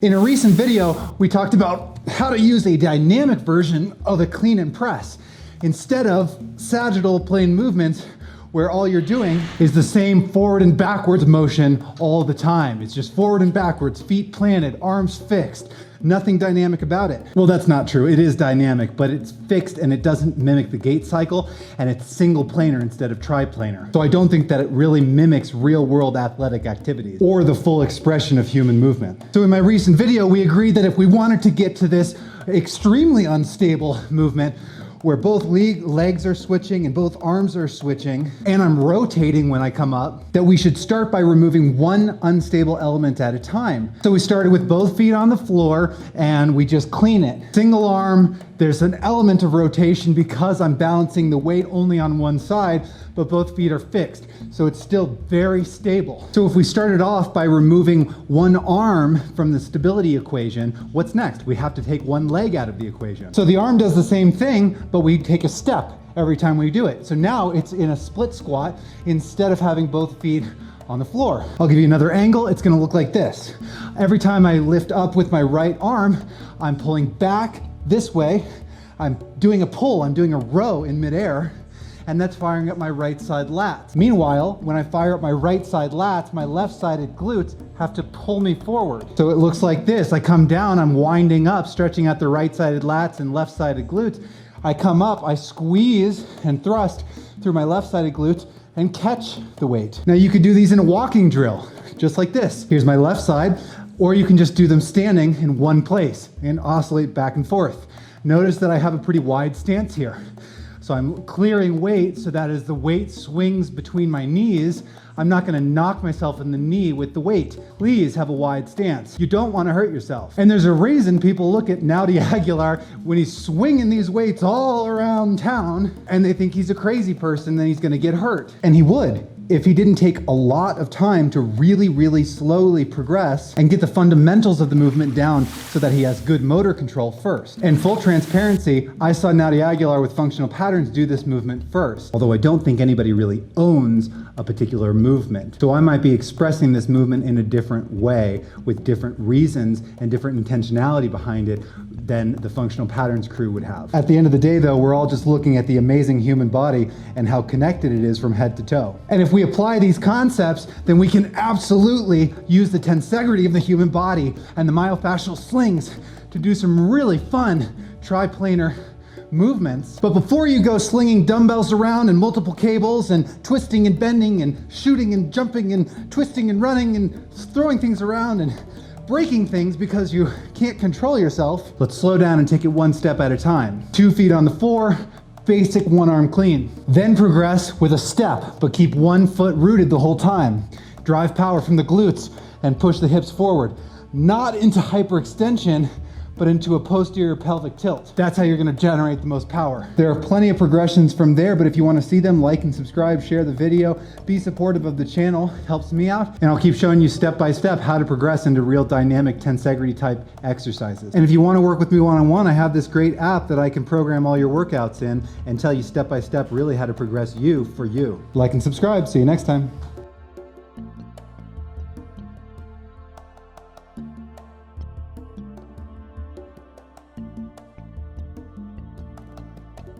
In a recent video, we talked about how to use a dynamic version of a clean and press instead of sagittal plane movements where all you're doing is the same forward and backwards motion all the time. It's just forward and backwards, feet planted, arms fixed, nothing dynamic about it. Well, that's not true. It is dynamic, but it's fixed and it doesn't mimic the gait cycle, and it's single planar instead of triplanar. So I don't think that it really mimics real world athletic activities or the full expression of human movement. So in my recent video, we agreed that if we wanted to get to this extremely unstable movement, where both legs are switching and both arms are switching, and I'm rotating when I come up, that we should start by removing one unstable element at a time. So we started with both feet on the floor and we just clean it. Single arm, there's an element of rotation because I'm balancing the weight only on one side, but both feet are fixed. So it's still very stable. So if we started off by removing one arm from the stability equation, what's next? We have to take one leg out of the equation. So the arm does the same thing, but we take a step every time we do it. So now it's in a split squat instead of having both feet on the floor. I'll give you another angle. It's gonna look like this. Every time I lift up with my right arm, I'm pulling back this way. I'm doing a pull, I'm doing a row in midair, and that's firing up my right side lats. Meanwhile, when I fire up my right side lats, my left-sided glutes have to pull me forward. So it looks like this. I come down, I'm winding up, stretching out the right-sided lats and left-sided glutes. I come up, I squeeze and thrust through my left-sided glutes and catch the weight. Now you could do these in a walking drill, just like this. Here's my left side, or you can just do them standing in one place and oscillate back and forth. Notice that I have a pretty wide stance here. So I'm clearing weight so that as the weight swings between my knees, I'm not gonna knock myself in the knee with the weight. Please have a wide stance. You don't wanna hurt yourself. And there's a reason people look at Naudi Aguilar when he's swinging these weights all around town and they think he's a crazy person, then he's gonna get hurt. And he would, if he didn't take a lot of time to really slowly progress and get the fundamentals of the movement down so that he has good motor control first. And full transparency, I saw Naudi Aguilar with functional patterns do this movement first, although I don't think anybody really owns a particular movement. So I might be expressing this movement in a different way with different reasons and different intentionality behind it than the functional patterns crew would have. At the end of the day though, we're all just looking at the amazing human body and how connected it is from head to toe. And if we apply these concepts, then we can absolutely use the tensegrity of the human body and the myofascial slings to do some really fun triplanar movements. But before you go slinging dumbbells around and multiple cables and twisting and bending and shooting and jumping and twisting and running and throwing things around and breaking things because you can't control yourself, let's slow down and take it one step at a time. 2 feet on the floor, basic one arm clean. Then progress with a step, but keep 1 foot rooted the whole time. Drive power from the glutes and push the hips forward. Not into hyperextension, but into a posterior pelvic tilt. That's how you're gonna generate the most power. There are plenty of progressions from there, but if you wanna see them, like and subscribe, share the video, be supportive of the channel, it helps me out, and I'll keep showing you step by step how to progress into real dynamic tensegrity type exercises. And if you wanna work with me one-on-one, I have this great app that I can program all your workouts in and tell you step by step really how to progress you for you. Like and subscribe, see you next time.